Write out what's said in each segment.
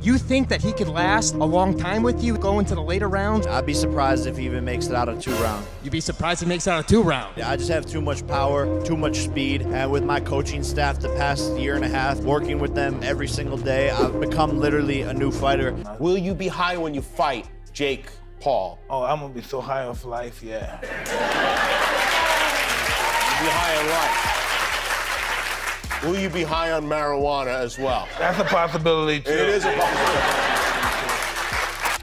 You think that he could last a long time with you going to the later rounds? I'd be surprised if he even makes it out of 2 rounds. You'd be surprised if he makes it out of 2 rounds. I just have too much power, too much speed, and with my coaching staff the past year and a half, working with them every single day, I've become literally a new fighter. Will you be high when you fight Jake Paul? Oh, I'm gonna be so high off life, yeah. You'll be high on life. Will you be high on marijuana as well? That's a possibility, too. It is a possibility.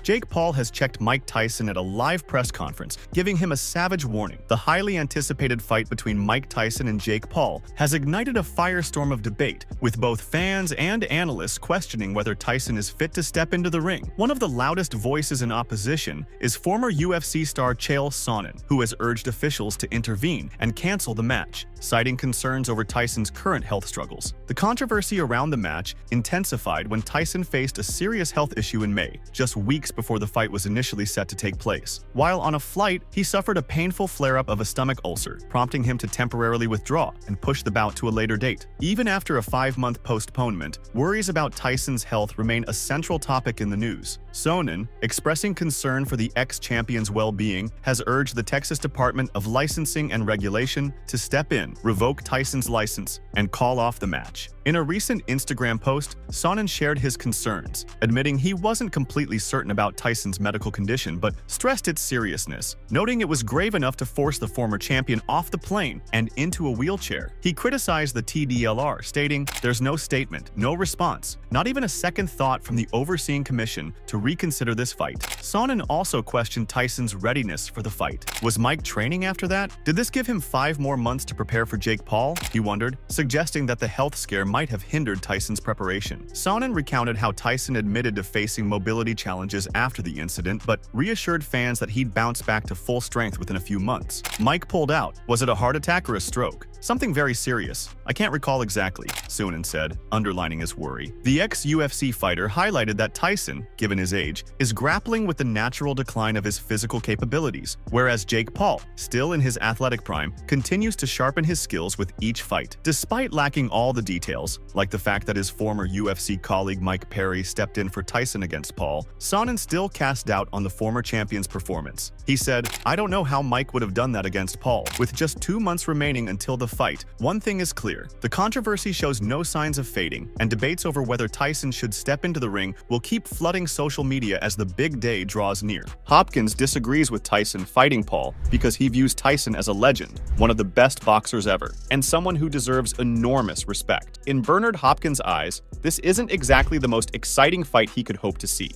Jake Paul has checked Mike Tyson at a live press conference, giving him a savage warning. The highly anticipated fight between Mike Tyson and Jake Paul has ignited a firestorm of debate, with both fans and analysts questioning whether Tyson is fit to step into the ring. One of the loudest voices in opposition is former UFC star Chael Sonnen, who has urged officials to intervene and cancel the match, citing concerns over Tyson's current health struggles. The controversy around the match intensified when Tyson faced a serious health issue in May, just weeks before the fight was initially set to take place. While on a flight, he suffered a painful flare-up of a stomach ulcer, prompting him to temporarily withdraw and push the bout to a later date. Even after a 5-month postponement, worries about Tyson's health remain a central topic in the news. Sonnen, expressing concern for the ex-champion's well-being, has urged the Texas Department of Licensing and Regulation to step in, revoke Tyson's license, and call off the match. In a recent Instagram post, Sonnen shared his concerns, admitting he wasn't completely certain about Tyson's medical condition but stressed its seriousness, noting it was grave enough to force the former champion off the plane and into a wheelchair. He criticized the TDLR, stating, "There's no statement, no response, not even a second thought from the overseeing commission to reconsider this fight." Sonnen also questioned Tyson's readiness for the fight. Was Mike training after that? Did this give him 5 more months to prepare for Jake Paul? He wondered, suggesting that the health scare might have hindered Tyson's preparation. Sonnen recounted how Tyson admitted to facing mobility challenges after the incident, but reassured fans that he'd bounce back to full strength within a few months. Mike pulled out. Was it a heart attack or a stroke? Something very serious. I can't recall exactly, Sonnen said, underlining his worry. The ex-UFC fighter highlighted that Tyson, given his age, is grappling with the natural decline of his physical capabilities, whereas Jake Paul, still in his athletic prime, continues to sharpen his skills with each fight. Despite lacking all the details, like the fact that his former UFC colleague Mike Perry stepped in for Tyson against Paul, Sonnen still cast doubt on the former champion's performance. He said, "I don't know how Mike would have done that against Paul. With just 2 months remaining until the fight, one thing is clear. The controversy shows no signs of fading, and debates over whether Tyson should step into the ring will keep flooding social media as the big day draws near." Hopkins disagrees with Tyson fighting Paul because he views Tyson as a legend, one of the best boxers ever, and someone who deserves enormous respect. In Bernard Hopkins' eyes, this isn't exactly the most exciting fight he could hope to see.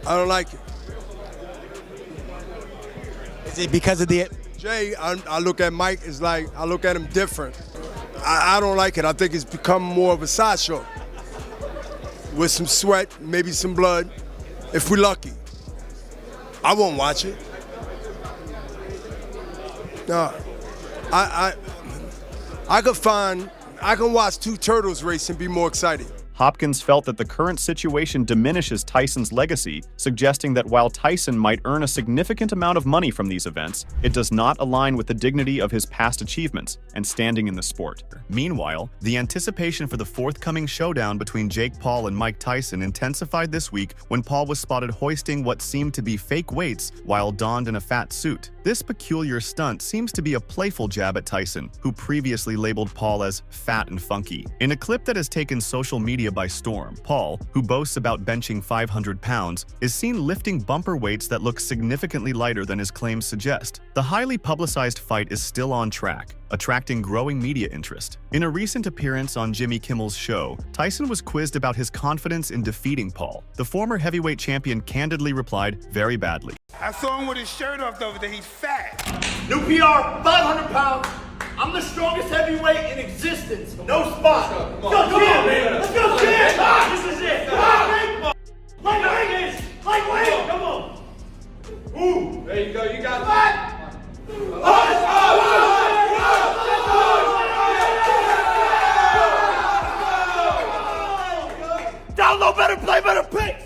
I don't like it. Is it because of the... Jay, I look at Mike, it's like, I look at him different. I don't like it. I think it's become more of a sideshow. With some sweat, maybe some blood, if we're lucky. I won't watch it. No, I can watch 2 turtles race and be more excited. Hopkins felt that the current situation diminishes Tyson's legacy, suggesting that while Tyson might earn a significant amount of money from these events, it does not align with the dignity of his past achievements and standing in the sport. Meanwhile, the anticipation for the forthcoming showdown between Jake Paul and Mike Tyson intensified this week when Paul was spotted hoisting what seemed to be fake weights while donned in a fat suit. This peculiar stunt seems to be a playful jab at Tyson, who previously labeled Paul as fat and funky. In a clip that has taken social media by storm, Paul, who boasts about benching 500 pounds, is seen lifting bumper weights that look significantly lighter than his claims suggest. The highly publicized fight is still on track, attracting growing media interest. In a recent appearance on Jimmy Kimmel's show, Tyson was quizzed about his confidence in defeating Paul. The former heavyweight champion candidly replied, "Very badly." I saw him with his shirt off over there. He's fat. New PR, 500 pounds. I'm the strongest heavyweight in existence. No spot. Let's go, champ. Let's go, champ. This is it. Lightweight. Lightweight. Come on. Ooh. There you go. You got it. Down low, better play, better pick.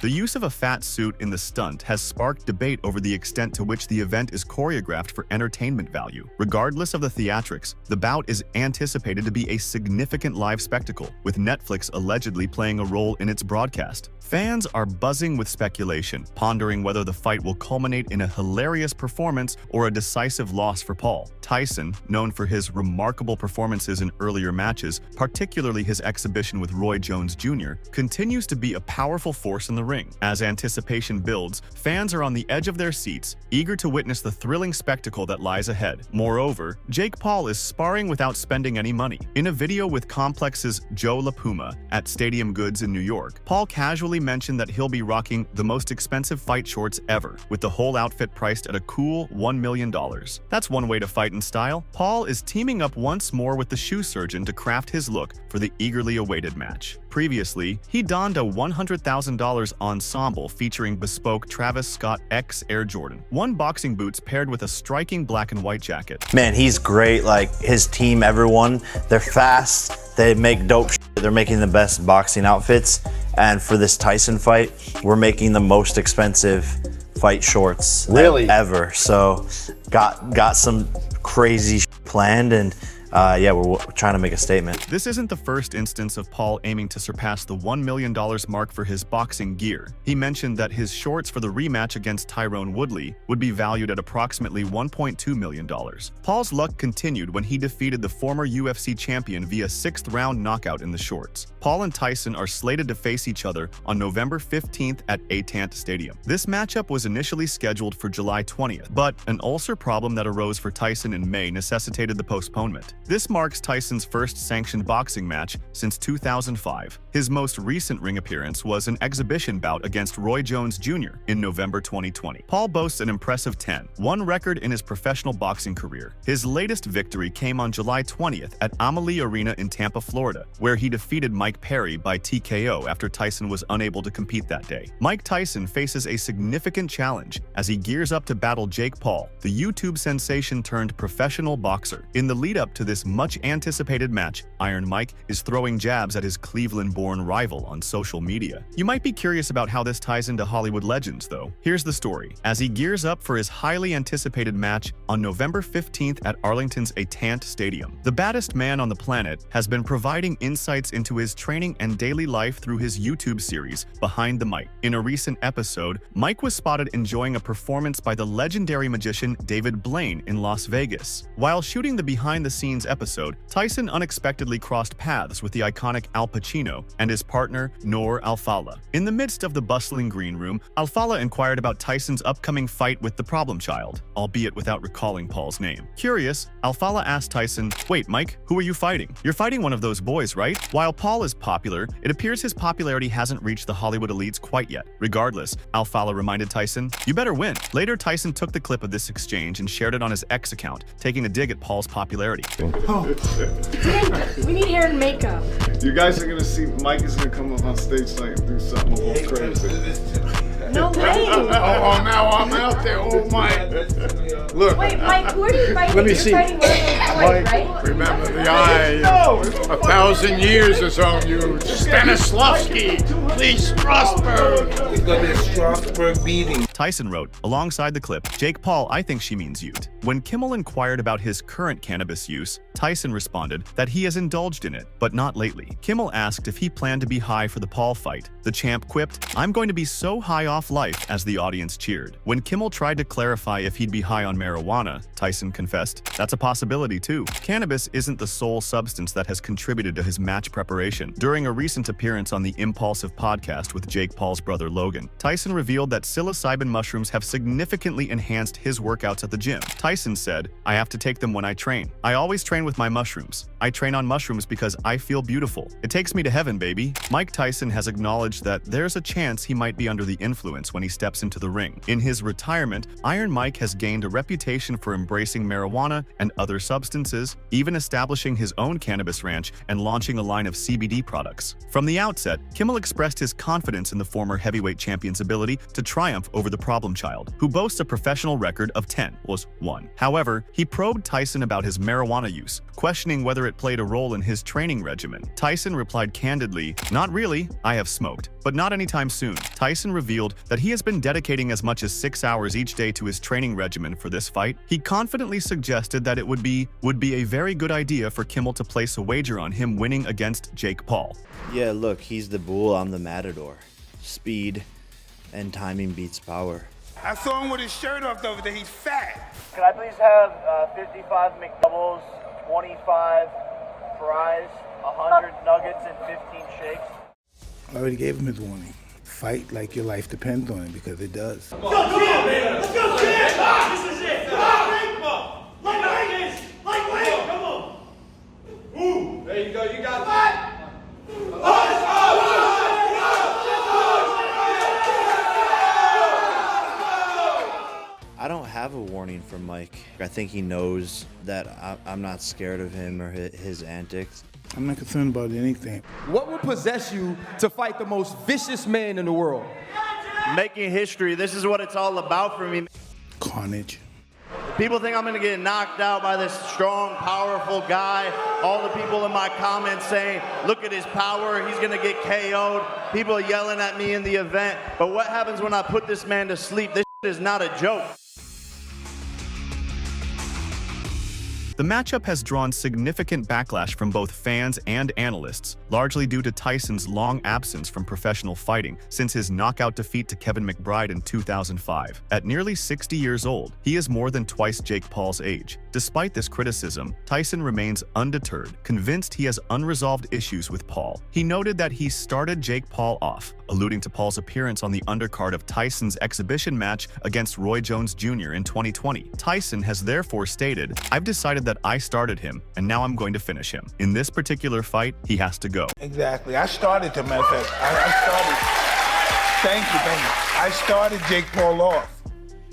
The use of a fat suit in the stunt has sparked debate over the extent to which the event is choreographed for entertainment value. Regardless of the theatrics, the bout is anticipated to be a significant live spectacle, with Netflix allegedly playing a role in its broadcast. Fans are buzzing with speculation, pondering whether the fight will culminate in a hilarious performance or a decisive loss for Paul. Tyson, known for his remarkable performances in earlier matches, particularly his exhibition with Roy Jones Jr., continues to be a powerful force in the ring. As anticipation builds, fans are on the edge of their seats, eager to witness the thrilling spectacle that lies ahead. Moreover, Jake Paul is sparring without spending any money. In a video with Complex's Joe LaPuma at Stadium Goods in New York, Paul casually mentioned that he'll be rocking the most expensive fight shorts ever, with the whole outfit priced at a cool $1 million. That's one way to fight in style. Paul is teaming up once more with the shoe surgeon to craft his look for the eagerly awaited match. Previously, he donned a $100,000 ensemble featuring bespoke Travis Scott X Air Jordan 1 boxing boots paired with a striking black and white jacket. Man, he's great. Like, his team, everyone, they're fast. They make dope shit. They're making the best boxing outfits. And for this Tyson fight, we're making the most expensive fight shorts ever. So got some crazy shit planned, and yeah, we're trying to make a statement. This isn't the first instance of Paul aiming to surpass the $1 million mark for his boxing gear. He mentioned that his shorts for the rematch against Tyrone Woodley would be valued at approximately $1.2 million. Paul's luck continued when he defeated the former UFC champion via 6th-round knockout in the shorts. Paul and Tyson are slated to face each other on November 15th at Atant Stadium. This matchup was initially scheduled for July 20th, but an ulcer problem that arose for Tyson in May necessitated the postponement. This marks Tyson's first sanctioned boxing match since 2005. His most recent ring appearance was an exhibition bout against Roy Jones Jr. in November 2020. Paul boasts an impressive 10-1 record in his professional boxing career. His latest victory came on July 20th at Amalie Arena in Tampa, Florida, where he defeated Mike Perry by TKO after Tyson was unable to compete that day. Mike Tyson faces a significant challenge as he gears up to battle Jake Paul, the YouTube sensation turned professional boxer. In the lead-up to this much-anticipated match, Iron Mike is throwing jabs at his Cleveland-born rival on social media. You might be curious about how this ties into Hollywood legends, though. Here's the story. As he gears up for his highly anticipated match on November 15th at Arlington's Atant Stadium, the baddest man on the planet has been providing insights into his training and daily life through his YouTube series, Behind the Mic. In a recent episode, Mike was spotted enjoying a performance by the legendary magician David Blaine in Las Vegas. While shooting the behind-the-scenes episode, Tyson unexpectedly crossed paths with the iconic Al Pacino and his partner, Noor Alfallah. In the midst of the bustling green room, Alfallah inquired about Tyson's upcoming fight with the problem child, albeit without recalling Paul's name. Curious, Alfallah asked Tyson, "Wait, Mike, who are you fighting? You're fighting one of those boys, right?" While Paul is popular, it appears his popularity hasn't reached the Hollywood elites quite yet. Regardless, Alfallah reminded Tyson, "You better win." Later, Tyson took the clip of this exchange and shared it on his X account, taking a dig at Paul's popularity. We need hair and makeup. You guys are gonna see Mike is gonna come up on stage tonight and do something a little crazy. No way. Oh, now I'm out there. Oh, Mike. Look. Wait, Mike, who are you fighting? Let me You're see. fighting one of those boys, right? Remember the eye. 1,000 years is on you. Stanislavski. Please, Strasberg. It's gonna be a Strasberg beating. Tyson wrote, alongside the clip, "Jake Paul, I think she means Ute." When Kimmel inquired about his current cannabis use, Tyson responded that he has indulged in it, but not lately. Kimmel asked if he planned to be high for the Paul fight. The champ quipped, "I'm going to be so high off life," as the audience cheered. When Kimmel tried to clarify if he'd be high on marijuana, Tyson confessed, "That's a possibility too." Cannabis isn't the sole substance that has contributed to his match preparation. During a recent appearance on the Impulsive podcast with Jake Paul's brother Logan, Tyson revealed that psilocybin mushrooms have significantly enhanced his workouts at the gym. Tyson said, "I have to take them when I train. I always train with my mushrooms. I train on mushrooms because I feel beautiful. It takes me to heaven, baby." Mike Tyson has acknowledged that there's a chance he might be under the influence when he steps into the ring. In his retirement, Iron Mike has gained a reputation for embracing embracing marijuana and other substances, even establishing his own cannabis ranch and launching a line of CBD products. From the outset, Kimmel expressed his confidence in the former heavyweight champion's ability to triumph over the problem child, who boasts a professional record of 10-1. However, he probed Tyson about his marijuana use, questioning whether it played a role in his training regimen. Tyson replied candidly, "Not really, I have smoked, but not anytime soon." Tyson revealed that he has been dedicating as much as 6 hours each day to his training regimen for this fight. He confidently suggested that it would be a very good idea for Kimmel to place a wager on him winning against Jake Paul. Yeah, look, he's the bull, I'm the matador. Speed and timing beats power. I saw him with his shirt off the other day. He's fat. Can I please have 55 McDoubles, 25 fries, 100 nuggets, and 15 shakes? I already gave him his warning. Fight like your life depends on it, because it does. Let's go, man! Let's go, Jim! This is it! Come on! Lightweight! Lightweight! Come on! Ooh! There you go, you got it! I don't have a warning from Mike. I think he knows that I'm not scared of him or his antics. I'm not concerned about anything. What will possess you to fight the most vicious man in the world? Making history, this is what it's all about for me. Carnage. People think I'm gonna get knocked out by this strong, powerful guy. All the people in my comments saying, look at his power, he's gonna get KO'd. People are yelling at me in the event. But what happens when I put this man to sleep? This is not a joke. The matchup has drawn significant backlash from both fans and analysts, largely due to Tyson's long absence from professional fighting since his knockout defeat to Kevin McBride in 2005. At nearly 60 years old, he is more than twice Jake Paul's age. Despite this criticism, Tyson remains undeterred, convinced he has unresolved issues with Paul. He noted that he started Jake Paul off, alluding to Paul's appearance on the undercard of Tyson's exhibition match against Roy Jones Jr. in 2020. Tyson has therefore stated, "I've decided that I started him, and now I'm going to finish him. In this particular fight, he has to go." Exactly. I started, as a matter of fact. I started. Thank you. I started Jake Paul off.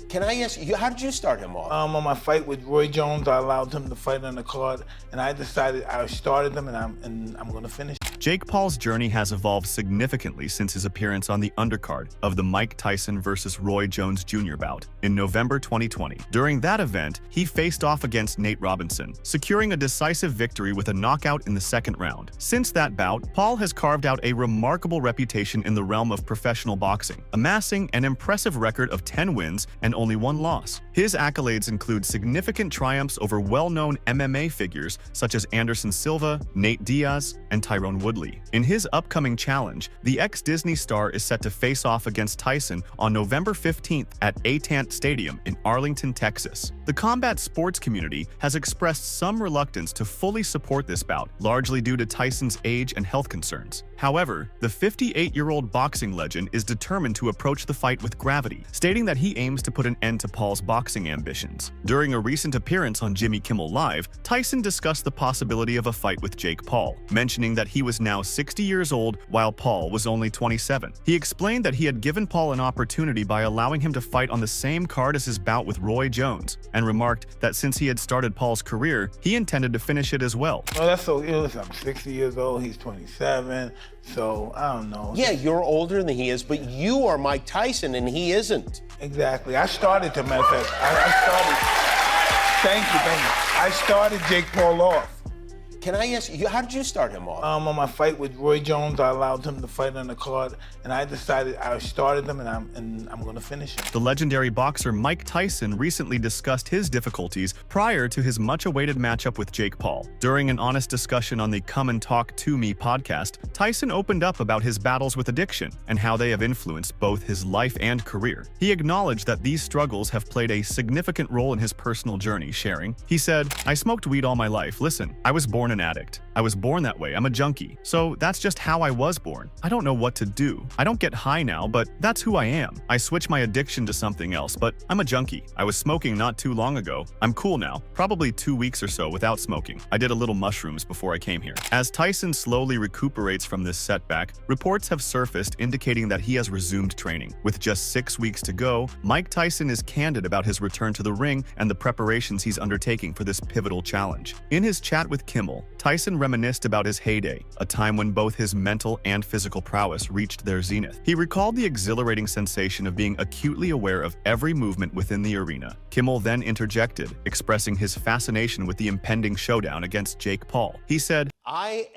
Can I ask you, how did you start him off? On my fight with Roy Jones, I allowed him to fight on the card, and I decided I started him, and I'm going to finish. Jake Paul's journey has evolved significantly since his appearance on the undercard of the Mike Tyson vs. Roy Jones Jr. bout in November 2020. During that event, he faced off against Nate Robinson, securing a decisive victory with a knockout in the second round. Since that bout, Paul has carved out a remarkable reputation in the realm of professional boxing, amassing an impressive record of 10 wins and only 1 loss. His accolades include significant triumphs over well-known MMA figures such as Anderson Silva, Nate Diaz, and Tyrone Woodley. In his upcoming challenge, the ex-Disney star is set to face off against Tyson on November 15th at Atant Stadium in Arlington, Texas. The combat sports community has expressed some reluctance to fully support this bout, largely due to Tyson's age and health concerns. However, the 58-year-old boxing legend is determined to approach the fight with gravity, stating that he aims to put an end to Paul's boxing ambitions. During a recent appearance on Jimmy Kimmel Live, Tyson discussed the possibility of a fight with Jake Paul, mentioning that he was now 60 years old while Paul was only 27. He explained that he had given Paul an opportunity by allowing him to fight on the same card as his bout with Roy Jones, and remarked that since he had started Paul's career, he intended to finish it as well. Well, that's so ill. I'm 60 years old, he's 27, so I don't know. Yeah, you're older than he is, but you are Mike Tyson and he isn't. Exactly. I started, as a matter of fact. I started. Thank you. I started Jake Paul off. Can I ask you, how did you start him off? On my fight with Roy Jones, I allowed him to fight on the card, and I decided I started him, and I'm going to finish him. The legendary boxer Mike Tyson recently discussed his difficulties prior to his much-awaited matchup with Jake Paul. During an honest discussion on the Come and Talk to Me podcast, Tyson opened up about his battles with addiction and how they have influenced both his life and career. He acknowledged that these struggles have played a significant role in his personal journey, sharing, he said, "I smoked weed all my life. Listen, I was born an addict. I was born that way. I'm a junkie. So that's just how I was born. I don't know what to do. I don't get high now, but that's who I am. I switch my addiction to something else, but I'm a junkie. I was smoking not too long ago. I'm cool now. Probably 2 weeks or so without smoking. I did a little mushrooms before I came here. As Tyson slowly recuperates from this setback, reports have surfaced indicating that he has resumed training. With just 6 weeks to go, Mike Tyson is candid about his return to the ring and the preparations he's undertaking for this pivotal challenge. In his chat with Kimmel, Tyson reminisced about his heyday, a time when both his mental and physical prowess reached their zenith. He recalled the exhilarating sensation of being acutely aware of every movement within the arena. Kimmel then interjected, expressing his fascination with the impending showdown against Jake Paul. He said, I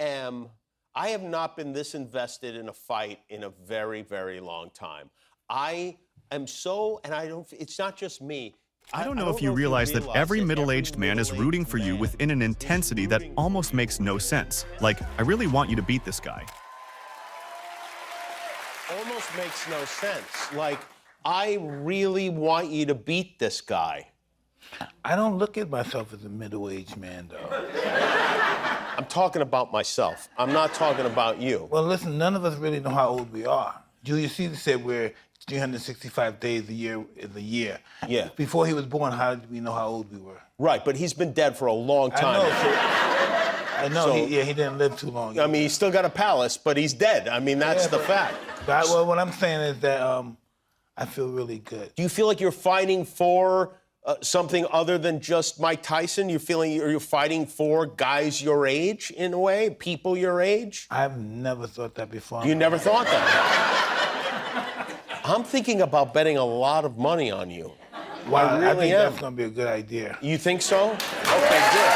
have not been this invested in a fight in a very, very long time. I am so, and it's not just me. I don't know if you realize that every middle-aged man is rooting for you within an intensity that almost makes no sense. Like, I really want you to beat this guy. Almost makes no sense. Like, I really want you to beat this guy. I don't look at myself as a middle-aged man, though. I'm talking about myself. I'm not talking about you. Well, listen, none of us really know how old we are. Julius Caesar said we're 365 days a year is a year. Yeah. Before he was born, how did we know how old we were? Right, but he's been dead for a long time. I know. He didn't live too long. I mean, he's still got a palace, but he's dead. I mean, that's the fact. Well, what I'm saying is that I feel really good. Do you feel like you're fighting for something other than just Mike Tyson? You're fighting for guys your age, in a way? People your age? I've never thought that before. You never thought that? I'm thinking about betting a lot of money on you. Wow, I really think am. that's going to be a good idea. You think so? Okay, good.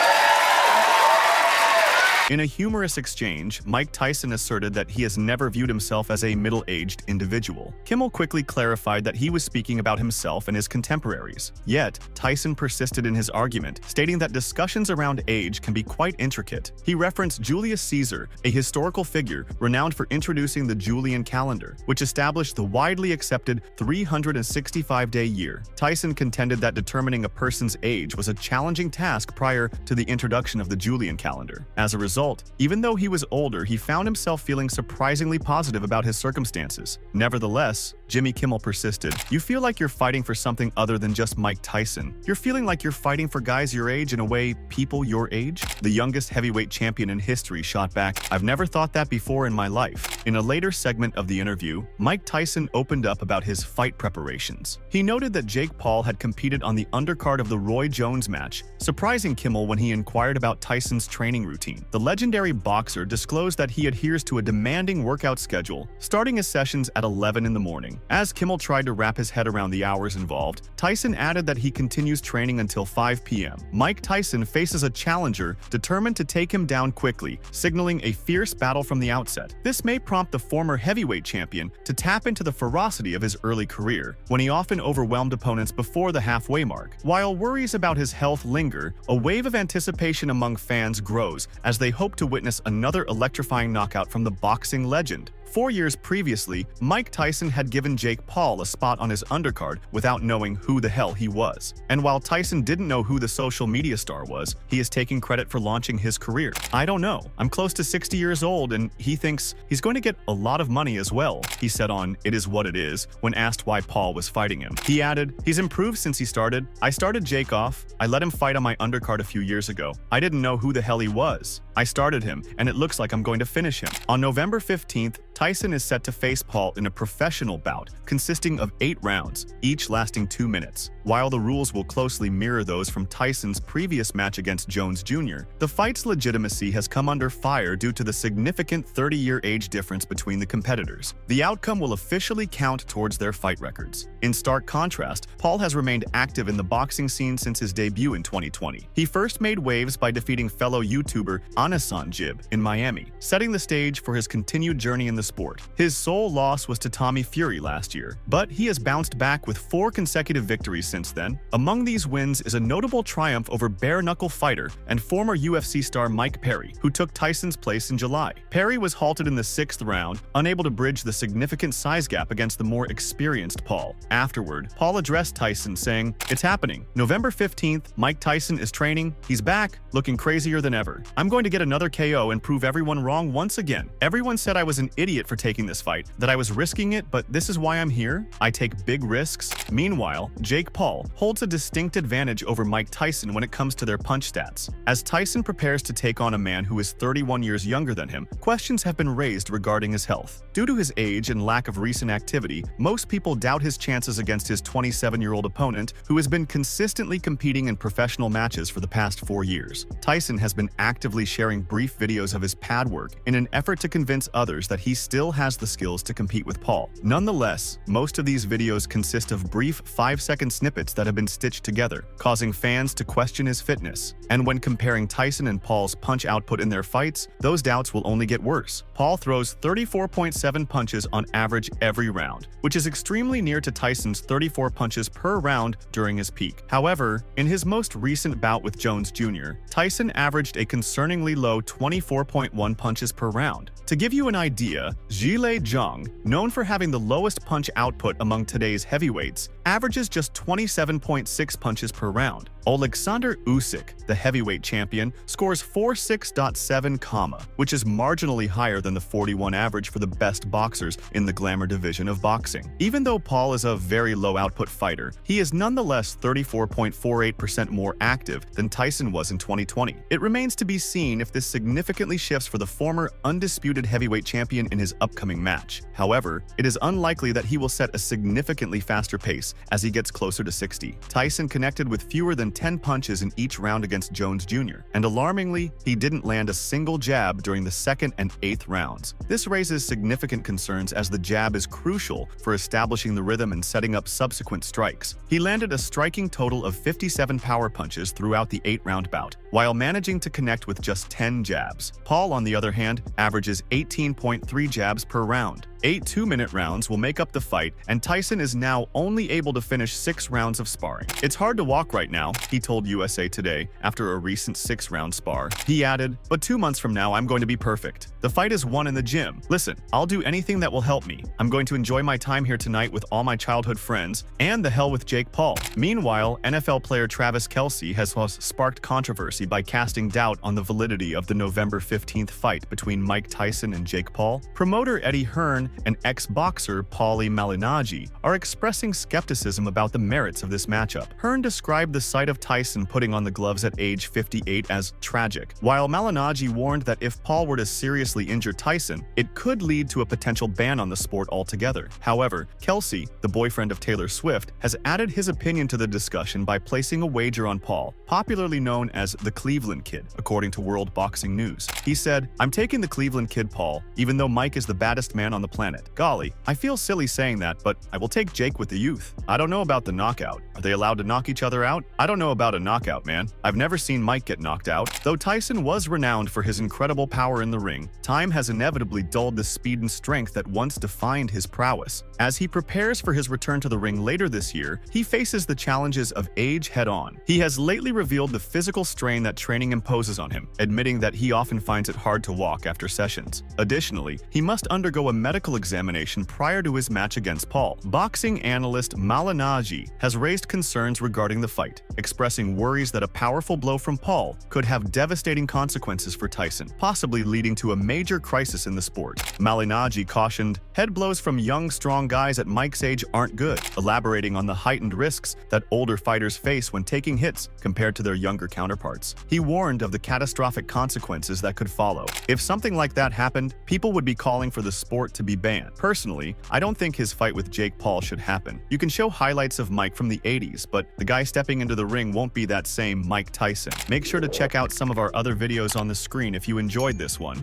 In a humorous exchange, Mike Tyson asserted that he has never viewed himself as a middle-aged individual. Kimmel quickly clarified that he was speaking about himself and his contemporaries. Yet, Tyson persisted in his argument, stating that discussions around age can be quite intricate. He referenced Julius Caesar, a historical figure renowned for introducing the Julian calendar, which established the widely accepted 365-day year. Tyson contended that determining a person's age was a challenging task prior to the introduction of the Julian calendar. As a result, even though he was older, he found himself feeling surprisingly positive about his circumstances. Nevertheless, Jimmy Kimmel persisted. You feel like you're fighting for something other than just Mike Tyson. You're feeling like you're fighting for guys your age in a way, people your age? The youngest heavyweight champion in history shot back, I've never thought that before in my life. In a later segment of the interview, Mike Tyson opened up about his fight preparations. He noted that Jake Paul had competed on the undercard of the Roy Jones match, surprising Kimmel when he inquired about Tyson's training routine. The legendary boxer disclosed that he adheres to a demanding workout schedule, starting his sessions at 11 in the morning. As Kimmel tried to wrap his head around the hours involved, Tyson added that he continues training until 5 p.m. Mike Tyson faces a challenger determined to take him down quickly, signaling a fierce battle from the outset. This may prompt the former heavyweight champion to tap into the ferocity of his early career, when he often overwhelmed opponents before the halfway mark. While worries about his health linger, a wave of anticipation among fans grows as they hope to witness another electrifying knockout from the boxing legend. 4 years previously, Mike Tyson had given Jake Paul a spot on his undercard without knowing who the hell he was. And while Tyson didn't know who the social media star was, he is taking credit for launching his career. I don't know. I'm close to 60 years old and he thinks he's going to get a lot of money as well, he said on It Is What It Is when asked why Paul was fighting him. He added, he's improved since he started. I started Jake off. I let him fight on my undercard a few years ago. I didn't know who the hell he was. I started him, and it looks like I'm going to finish him. On November 15th, Tyson is set to face Paul in a professional bout consisting of 8 rounds, each lasting 2 minutes. While the rules will closely mirror those from Tyson's previous match against Jones Jr., the fight's legitimacy has come under fire due to the significant 30-year age difference between the competitors. The outcome will officially count towards their fight records. In stark contrast, Paul has remained active in the boxing scene since his debut in 2020. He first made waves by defeating fellow YouTuber Anasan Jib in Miami, setting the stage for his continued journey in the sport. His sole loss was to Tommy Fury last year, but he has bounced back with 4 consecutive victories since then. Among these wins is a notable triumph over bare-knuckle fighter and former UFC star Mike Perry, who took Tyson's place in July. Perry was halted in the 6th round, unable to bridge the significant size gap against the more experienced Paul. Afterward, Paul addressed Tyson, saying, "It's happening. November 15th, Mike Tyson is training. He's back, looking crazier than ever. I'm going to get another KO and prove everyone wrong once again. Everyone said I was an idiot for taking this fight, that I was risking it, but this is why I'm here. I take big risks." Meanwhile, Jake Paul holds a distinct advantage over Mike Tyson when it comes to their punch stats. As Tyson prepares to take on a man who is 31 years younger than him, questions have been raised regarding his health. Due to his age and lack of recent activity, most people doubt his chances against his 27-year-old opponent, who has been consistently competing in professional matches for the past 4 years. Tyson has been actively sharing brief videos of his pad work in an effort to convince others that he still has the skills to compete with Paul. Nonetheless, most of these videos consist of brief 5-second snippets that have been stitched together, causing fans to question his fitness. And when comparing Tyson and Paul's punch output in their fights, those doubts will only get worse. Paul throws 34.7 punches on average every round, which is extremely near to Tyson's 34 punches per round during his peak. However, in his most recent bout with Jones Jr., Tyson averaged a concerningly low 24.1 punches per round. To give you an idea, Zhilei Zhang, known for having the lowest punch output among today's heavyweights, averages just 27.6 punches per round. Alexander Usyk, the heavyweight champion, scores 46.7, which is marginally higher than the 41 average for the best boxers in the glamour division of boxing. Even though Paul is a very low-output fighter, he is nonetheless 34.48% more active than Tyson was in 2020. It remains to be seen if this significantly shifts for the former undisputed heavyweight champion in his upcoming match. However, it is unlikely that he will set a significantly faster pace as he gets closer to 60. Tyson connected with fewer than 10 punches in each round against Jones Jr., and alarmingly, he didn't land a single jab during the 2nd and 8th rounds. This raises significant concerns as the jab is crucial for establishing the rhythm and setting up subsequent strikes. He landed a striking total of 57 power punches throughout the 8-round bout, while managing to connect with just 10 jabs. Paul, on the other hand, averages 18.3 jabs per round. 8 2-minute rounds will make up the fight, and Tyson is now only able to finish 6 rounds of sparring. "It's hard to walk right now," he told USA Today after a recent 6-round spar. He added, "But 2 months from now, I'm going to be perfect. The fight is won in the gym. Listen, I'll do anything that will help me. I'm going to enjoy my time here tonight with all my childhood friends, and the hell with Jake Paul." Meanwhile, NFL player Travis Kelce has sparked controversy by casting doubt on the validity of the November 15th fight between Mike Tyson and Jake Paul. Promoter Eddie Hearn and ex-boxer Paulie Malignaggi are expressing skepticism about the merits of this matchup. Hearn described the sight of Tyson putting on the gloves at age 58 as tragic, while Malignaggi warned that if Paul were to seriously injure Tyson, it could lead to a potential ban on the sport altogether. However, Kelce, the boyfriend of Taylor Swift, has added his opinion to the discussion by placing a wager on Paul, popularly known as the Cleveland Kid, according to World Boxing News. He said, "I'm taking the Cleveland Kid, Paul, even though Mike is the baddest man on the planet. Golly, I feel silly saying that, but I will take Jake with the youth. I don't know about the knockout. Are they allowed to knock each other out? I don't know about a knockout, man. I've never seen Mike get knocked out." Though Tyson was renowned for his incredible power in the ring, time has inevitably dulled the speed and strength that once defined his prowess. As he prepares for his return to the ring later this year, he faces the challenges of age head-on. He has lately revealed the physical strain that training imposes on him, admitting that he often finds it hard to walk after sessions. Additionally, he must undergo a medical examination prior to his match against Paul. Boxing analyst Malignaggi has raised concerns regarding the fight, expressing worries that a powerful blow from Paul could have devastating consequences for Tyson, possibly leading to a major crisis in the sport. Malignaggi cautioned, "Head blows from young, strong guys at Mike's age aren't good," elaborating on the heightened risks that older fighters face when taking hits compared to their younger counterparts. He warned of the catastrophic consequences that could follow. If something like that happened, people would be calling for the sport to be banned. Personally, I don't think his fight with Jake Paul should happen. You can show highlights of Mike from the 80s, but the guy stepping into the ring won't be that same Mike Tyson. Make sure to check out some of our other videos on the screen if you enjoyed this one.